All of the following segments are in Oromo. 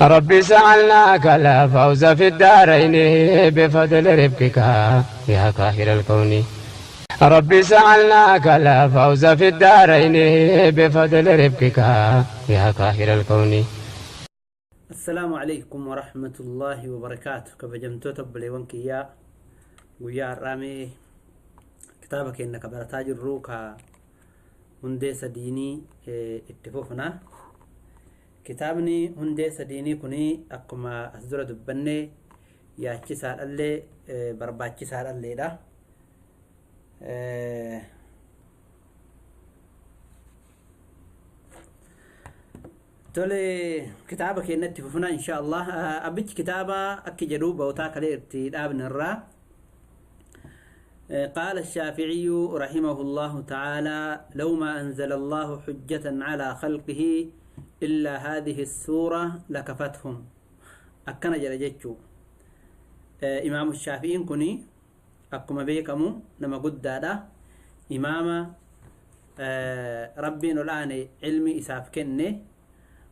ربي سألناك لا فوز في الدارين بفضل ربك يا قاهر الكون. ربي سألناك لا فوز في الدارين بفضل ربك يا قاهر الكون. السلام عليكم ورحمة الله وبركاته. كبجمتو تبلي وانكيا ويا رامي كتابك إنك برتاج الروكا هندي سديني اتفوفنا. كتابني هندي سديني كني أقما أصدر دبني يا كسار اللي برباك كسار اللي ده تولي كتابك إنك تفوفنا إن شاء الله. أبيت كتابة أكي جدوب وتاك لإرتي الآبن الرا. قال الشافعي رحمه الله تعالى: لو ما أنزل الله حجة على خلقه إلا هذه السورة لكفتهم. أكنا جرجتشو إمام الشافعي كني أكما بيكمو نما قد دادا إمام ربي نلاني علمي إساف كني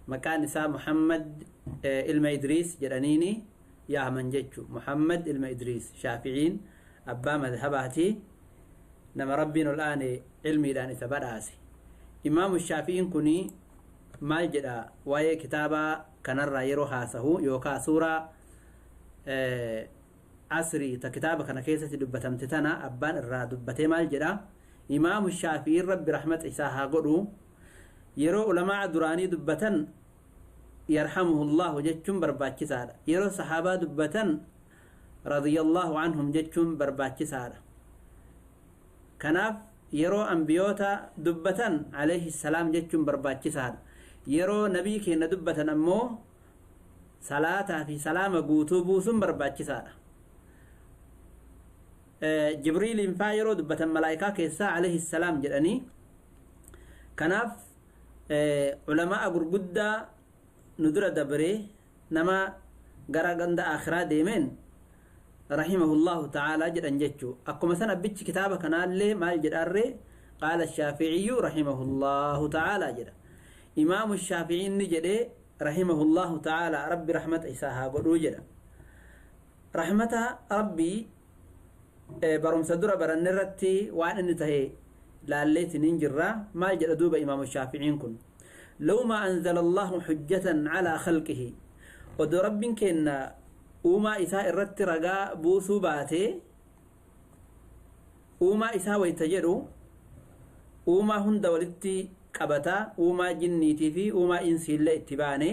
مكان إساف محمد علم إدريس جرانيني يا من جتشو محمد علم إدريس شافعين أبا مذهباتي نما ربي نلاني علمي لاني ثبراسي. إمام الشافعي كني maal jedha waa'ee kitaaba kanarraa yeroo haasahu yookaan suuraa asrii ta kitaaba kana keessatti dubbatamte tana abbaan irraa dubbatee maal jedha imaamu shaafi'iin rabbi rahmat isaa haa godhu yeroo ulamaa duraanii dubbatan yarhamuhullahu jechuun barbaachisaadha, yeroo sahaabaa dubbatan radiyallahu anhum jechuun barbaachisaadha. kanaaf yeroo anbiyoota dubbatan alayhi salaam jechuun barbaachisaadha, yeroo nabii keenya dubbatan ammoo salaataa fi salaama guutuu buusuun barbaachisaadha. jibriiliin faa yeroo dubbatan malaa'ikaa keessaa alayhi salaam jedhanii. kanaaf ulamaa gurguddaa nu dura dabree nama gara ganda akhiraa deemeen rahimahullahu ta'ala jedhan jechuu. akkuma san abbichi kitaaba kanaallee maal jedharree qaala shaafi'iyyu rahimahullahu ta'ala jedha. imaamu shaafi'iin ni jedhe rahimahullahu ta'ala rabbi rahmata isaa haa godhuu jedha. rahmata rabbii barumsa dura baranne irratti waan inni tahe laalleetiin hin jirra. maal jedha duuba imaamu shaafi'iin kun: law ma anzala allahu hujjatan ala khalqihi. odoo rabbiin kenna uumaa isaa irratti ragaa buusuu baate uumaa isaa wayta jedhu uumaa hunda walitti qabata, uumaa jinniitii fi uumaa insiillee itti baane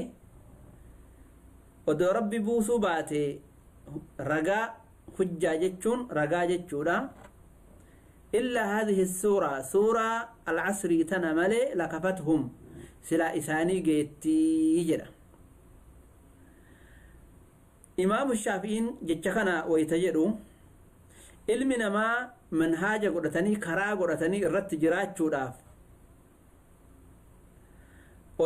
odoo rabbi buusuu baate ragaa hujjaa jechuun ragaa jechuudha. illa hadhihi suura suura al-asrii tana malee lakafathum silaa isaanii geettii jedha. imaamu shaafi'iin jecha kana wayta jedhu ilmi namaa manhaaja godhatanii karaa godhatanii irratti jiraachuudhaaf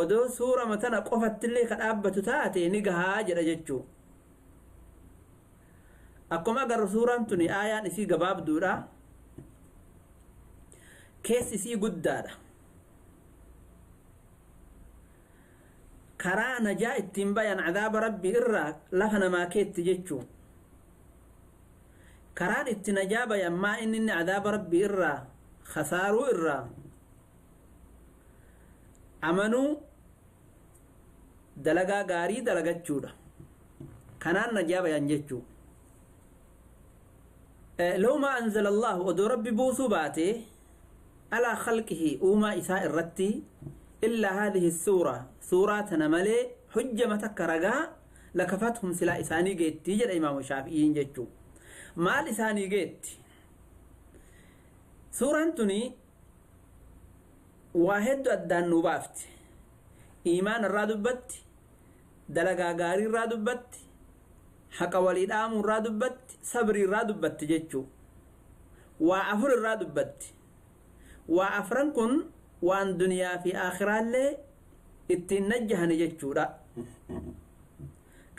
odoo suura matana qofattillee ka dhaabbatu taate ni gahaa jedha jechuu. akkuma agarru suuraan tuni aayaan isii gabaabduudha, keessi isii guddaadha. karaa najaa ittiin bayan cadaaba rabbii irraa lafa namaa keetti jechuu. karaan itti najaa bayan maa inni cadaaba rabbii irraa khasaaruu irraa amanuu dalagaa gaarii dalagachuudha. kanaan najaa bayan jechuu. لو ما أنزل الله ودو ربي بوسو باتي على خلقه وما إساء الرتي إلا هذه السورة سورة نملي حجة متكرقا لكفتهم سلا إساني جيت تيجر إمام الشافعيين جيتشو. ما الإساني جيت سورة انتني واحد أدان نوبافت إيمان الرادبت دلقا غاري الرادبت حق وليد آمو الرادبت صبري الرادبت جيتشو. وعفر الرادبت وعفرن كن وان دنيا في آخرة اللي اتنجهن جيتشو دا.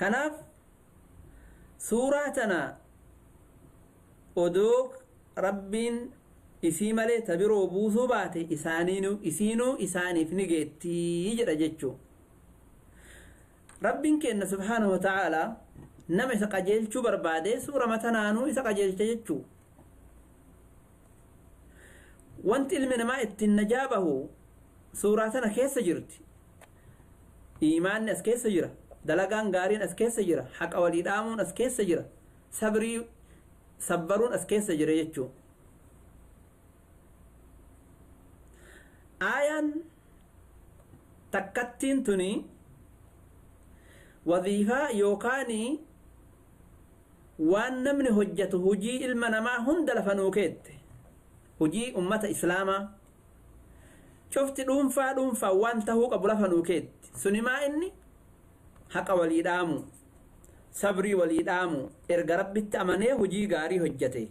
كناف سوراتنا ودوك ربين isii malee tabiroo buusuu baate isaaniinuu isaaniif ni geetti jedha jechuun. ربين كأن سبحانه وتعالى نما يسقجل شو برباده سورة متنانو يسقجل تجتشو وانت المن ما النجابه سوراتنا كيس جرت إيمان أس كيس جرا دلقان غارين أس كيس جرا حق أوليد آمون أس كيس جرا صبرون أس كيس جرا يجتشو آيان تكتين تني وظيفة يوكاني وان نمني هجته هجي المنما هندل فنوكيت هجي أمة إسلاما شفت دونفا وانته قبل فنوكيت سنما إني حق وليدامو صبري وليدامو إرقى ربي التأمني هجي غاري هجته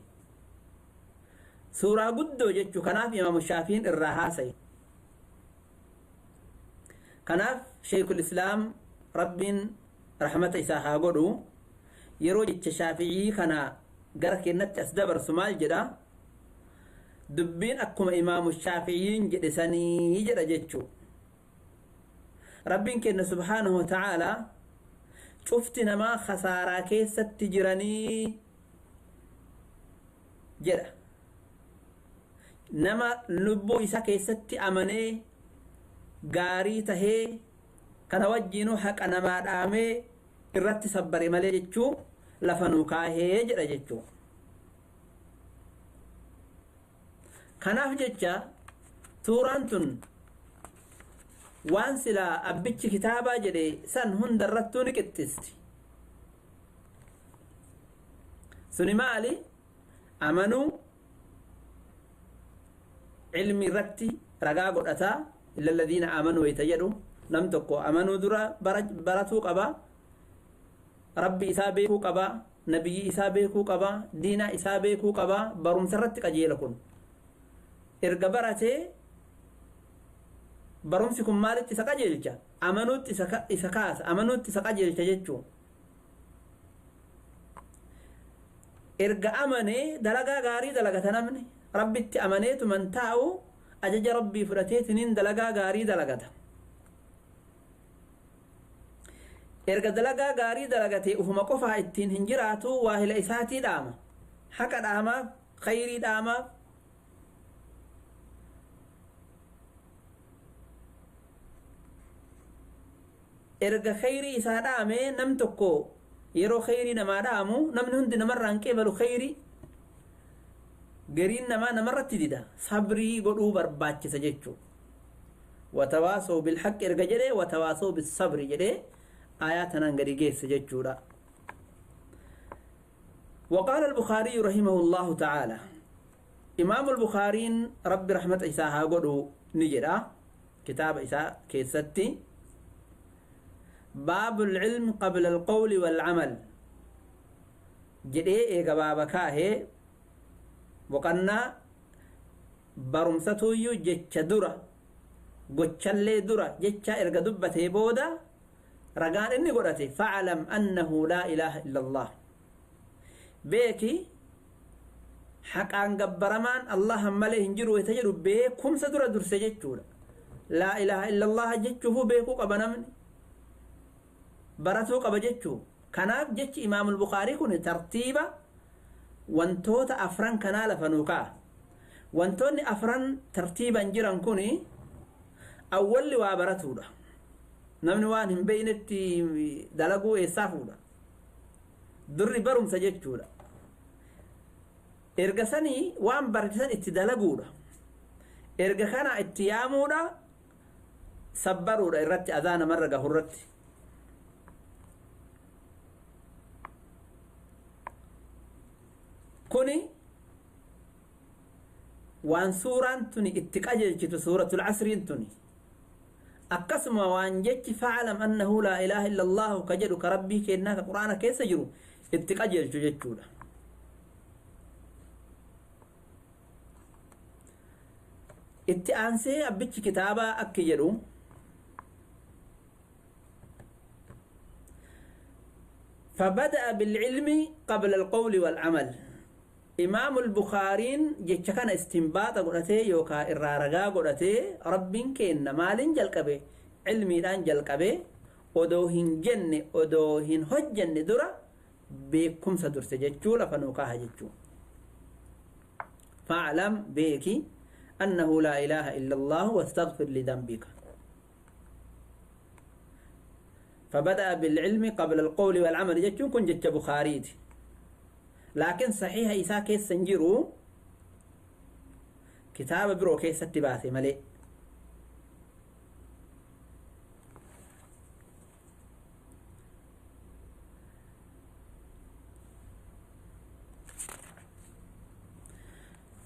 سورة قدو جتشو كناف إمام الشافين الرهاسي كناف شيخ الإسلام رب رحمة إساها قدو يرو جتش شافعي كنا قرك النت أسدبر سمال جدا دبين أكم إمام الشافعيين جدساني جدا جتشو ربين كنا سبحانه وتعالى شفتنا ما خسارة كيسة تجراني جدا نما لبو إسا كيسة أمني غاري تهي kana wajjinu haqa namaa dhaamee irratti sabbare malee jechuu lafa nuu kaahee jedha jechuu kanaaf jecha suuraan tun waan silaa abbichi kitaabaa jedhe san hunda irrattuu ni qixxisti suni maali amanuu ilmi irratti ragaa godhataa illa alladhiina aamanuu wayta jedhu nam tokko amanuu dura baratuu qaba rabbi isaa beekuu qaba nabiyyi isaa beekuu qaba diina isaa beekuu qaba barumsa irratti qajeela kun erga baratee barumsi kun maalitti isa qajeelcha amanuutti isa kaasa amanuutti isa qajeelcha jechuu erga amanee dalagaa gaarii dalagata namni rabbitti amaneetu man taa'u ajaja rabbii fudhateetiniin dalagaa gaarii dalagata erga dalagaa gaarii dalagatee ufuma qofaa ittiin hin jiraatu waahila isaatii dhaama haqa dhaamaaf khayrii dhaamaaf erga khayrii isaa dhaamee nam tokko yeroo khayrii namaa dhaamu namni hundi namarraa hin qeebalu khayrii gariin namarratti dida sabrii godhuu barbaachisa jechuu watawaasoo bilhaq erga jedhee watawaasoo bisabri jedhee آياتنا نقريجيس ججورا وقال البخاري رحمه الله تعالى إمام البخاري رب رحمة إساها قدو نجرا كتاب إساء كيستي باب العلم قبل القول والعمل جدي إيقا بابا كاهي وقنا برمستو يو جتش درا قتشالي درا جتش إرقا دبته بودا رجال إني قرأتي فاعلم أنه لا إله إلا الله بيكي حق عن جبرمان الله ملئ هنجر ويتجر بيكم سدر درس جتشورا لا إله إلا الله جتشه بيكو قبنمني براتو قبجتشو كناف جتش إمام البخاري كوني ترتيبا وانتوت أفران كنال فنوكا وانتوني أفران ترتيبا جيران كوني أول وابراتو ده namni waan hin beeynetti dalaguu eessaa fuudha durri barumsa jechuudha erga sanii waan baratan itti dalaguudha erga kana itti yaamuudha sabbaruudha irratti azaana marra gahurratti kuni waan suuraan tuni itti qajeelchitu suuratul asriin tuni أقسم وانجك فاعلم أنه لا إله إلا الله كجد كربي كإنك قرآن كيس جرو اتقجل ججولا اتأنسي أبتش كتابة أكجرو فبدأ بالعلم قبل القول والعمل إمام البخاري جكان استنباط قرأته يوكا إرارغا قرأته ربين كإن مالين جلقبه علمي دان جلقبه odoohin jenne odoohin hojjenne dura beekumsa durse jechuu lafa nuu kaaha jechuu fa'alam beeki annahu laa ilaaha illa allah wastaghfir lidambika فبدأ بالعلم قبل القول والعمل جتشون كن جتش بخاريت لكن صحيح إساء كيس سنجرو كتاب برو كيس اتباثي ملئ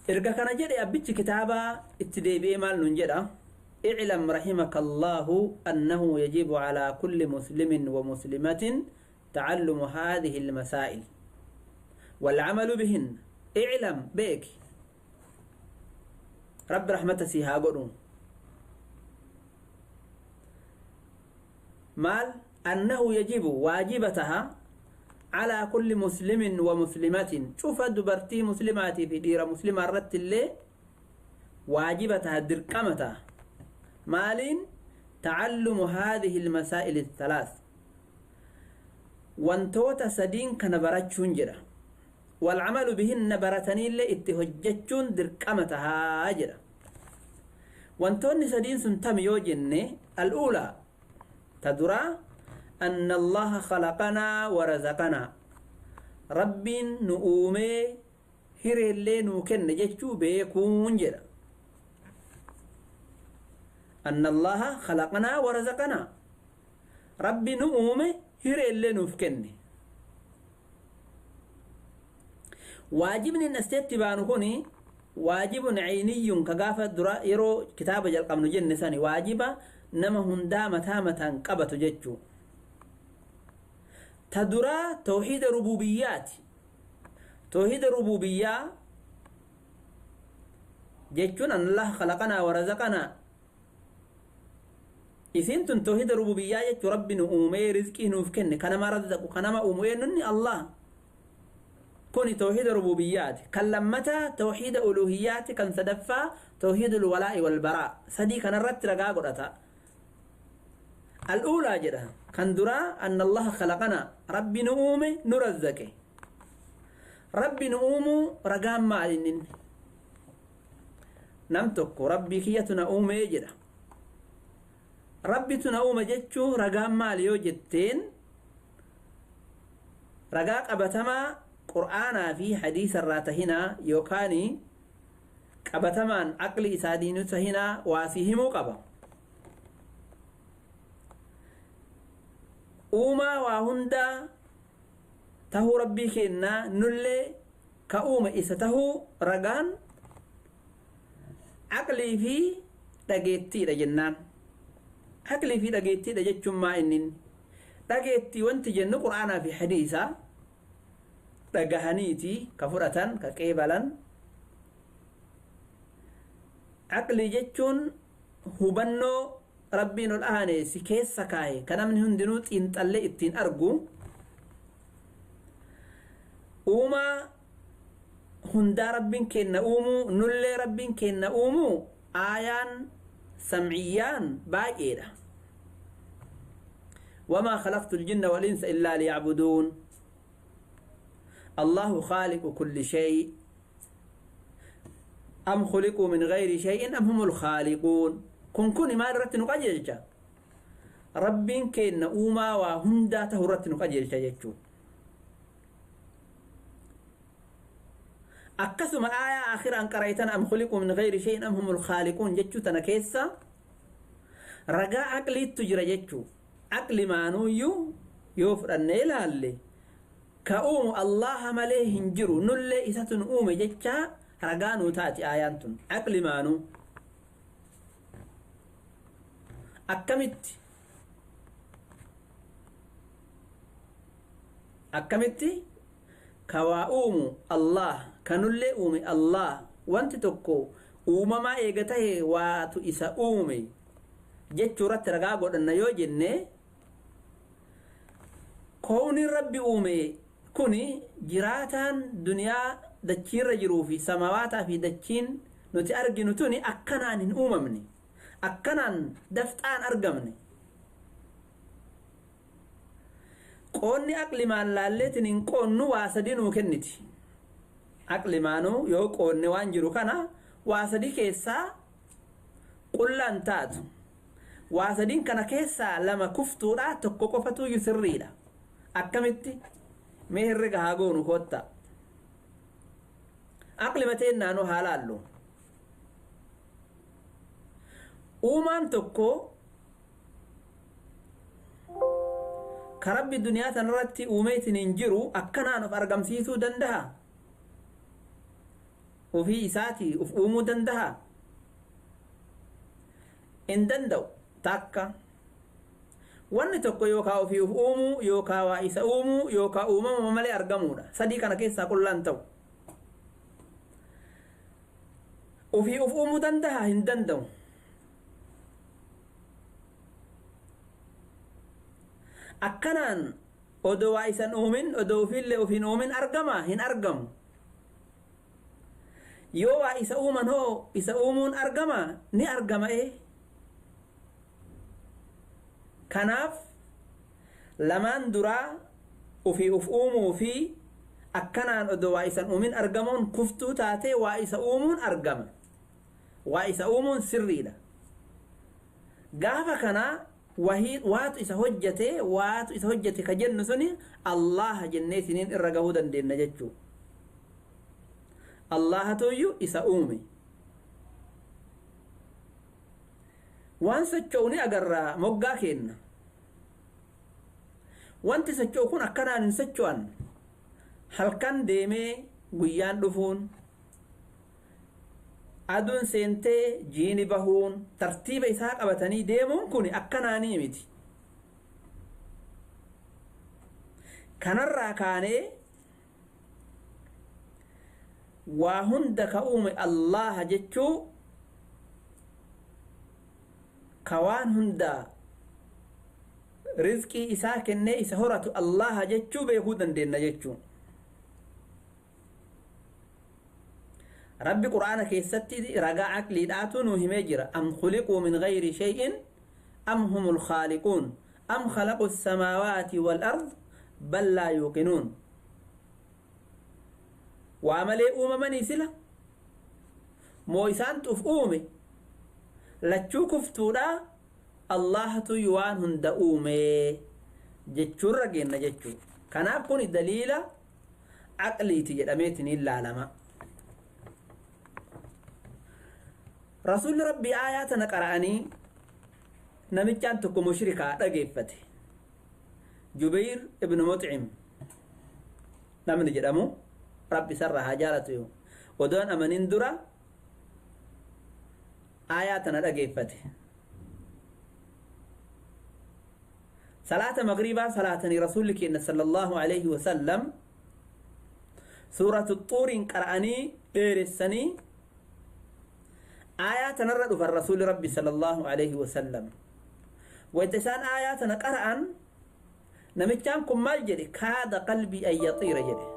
إرقا كان جري أبتش كتابا اتديبي مال ننجرا اعلم رحمك الله أنه يجب على كل مسلم ومسلمة تعلم هذه المسائل والعمل بهن اعلم بيك رب رحمته سيها قرون مال أنه يجب واجبتها على كل مسلم ومسلمة شوف دبرتي مسلماتي في ديرة مسلمة رت اللي واجبتها درقمتها مالين تعلم هذه المسائل الثلاث وانتوتا سدين كنبرتشون جرا والعمل بهن برتني اللي اتهجتشون درقمتها جرا وانتوني سدين سنتم يوجن الأولى تدرى أن الله خلقنا ورزقنا رب نؤومي هير اللي نوكن جتشو بيكون جرا أن الله خلقنا ورزقنا رب نؤومي هير اللي نوفكن واجب نستتبان هوني واجب عيني كغافة درا يرو كتاب جلقم نجن ساني واجبا نما هندا متامة قبط جتشو تدرا توحيد ربوبيات توحيد ربوبية جتشون أن الله خلقنا ورزقنا إذن توحيد ربوبية جتشو ربي نؤمي رزقي نوفكن كنما رزق كنما أموي نني الله كوني توحيد ربوبيات كلمتا توحيد ألوهيات كان سدفا توحيد الولاء والبراء سدي كان رت رقا قرأتا الأولى جدا كان درا أن الله خلقنا ربي نؤمي نرزقه ربي نؤمو رقام مالين نمتك ربي كيتنا أومي جدا ربي تنؤم جتشو رقام ماليو جتين رقاق أبتما قرآن في حديث الراتهنا يوكاني قبتمان عقلي سادينو سهنا واسيهمو قبا أوما وهندا تهو ربي كينا نلي كأوما إستهو رقان عقلي في دقيتي لجنان عقلي في دقيتي لجتشم ما إنن دقيتي وانت جن قرآن في حديثة دقهانيتي كفرة كقيبلا عقلي جتشون هبنو ربين الآن سكيس سكاي كان من هندنوت إنتالي إتين أرجو أوما هندا ربين كنا أومو نلي ربين كنا أومو آيان سمعيان باقيرة وما خلقت الجن والإنس إلا ليعبدون الله خالق كل شيء أم خلقوا من غير شيء أم هم الخالقون كن ما رت نقجلجا ربين كن أوما وهندا تهرت نقجلجا يجو أكسم آية آخر أن قريتنا أم خلقوا من غير شيء أم هم الخالقون جتشو تنكيسا رجاء عقلي تجرى جتشو عقل ما نويو يوفر النيلة اللي كأوم الله مليه هنجرو نلي إساتن أوم جتشا رجاء نوتاتي آيانتن عقل ما نو أكمتي كواؤوم الله كنلي أومي الله وانت تكو أوما ما إيغته واتو إسا أومي جتشو رت رقاقود أن يوجني كوني ربي أومي كوني جراتان دنيا دچين رجرو في سماواتا في دچين نوتي أرقي نتوني أكنان أوممني أكنان دفتان أرقمني qoonni aqlimaan laalleetiin qoonnu waa sadii nuu kenniti aqlimaanuu yoo qoonne waan jiru kana waa sadii keessaa qullaan taatu waa sadiin kana keessaa lama kuftuudha tokko qofatu sirriidha akkamitti mee herrega haa goonu kotta aqlimateen naanoo haalaallu uumaan tokko karabbi duniyaa tanarratti uumeetiin hin jiru akkanaan of argamsiisuu danda'a ofii isaatii of uumuu danda'a in danda'u takka wanni tokko yookaa ofii of uumuu yookaa waa isa uumuu yookaa uumama malee argamuudha sadii kana keessaa qullaan ta'u ofii of uumuu danda'a hin danda'u akkanaan odoo waa isan uumin odoo ofiillee ofiin uumin argama hin argamu yoo waa isa uuman hoo isa uumuun argama ni argama kanaaf lamaan duraa ofii of uumuu fi akkanaan odoo waa isan uumin argamuun kuftuu taatee waa isa uumuun argama waa isa uumuun sirriidha gaafa kanaa waatu isa hojjate ka jennu suni Allah jennee isiniin irra gahuu dandeenya jechuu Allahatuyyuu isa uume waan socho'u ni agarraa moggaa kenna wanti socho'u kun akkanaan hin socho'an halkan deemee guyyaan dhufuun aduun seentee jiini bahuun tartiiba isaa qabatanii deemuun kun akkanaanii miti kanarraa kaanee waa hunda ka uume Allah jechuu ka waan hunda rizqii isaa kennee isa horatu Allah jechuu beekuu dandeenya jechuu ربي قرآن كيستي رجع عقلي داتون وهمجرة أم خلقوا من غير شيء أم هم الخالقون أم خلقوا السماوات والأرض بل لا يوقنون وعملي مني سلا مويسان تفؤومي لتشوك فتودا الله تيوان هند أومي جتشو رجينا جتشو كان أبكون الدليل عقلي تجد أميتني إلا لما رسول ربي آياتنا قرأني نمجان تكو مشركة رقيفته جبير ابن مطعم نمن جرمو ربي سرها جالته ودون أمنين درا آياتنا رقيفته صلاة مغربا صلاة رسولك صلى الله عليه وسلم سورة الطور قرأني غير السني آيات نرد في الرسول ربي صلى الله عليه وسلم وإتسان آيات نقرأن نمتشانكم مال جري كاد قلبي أن يطير جري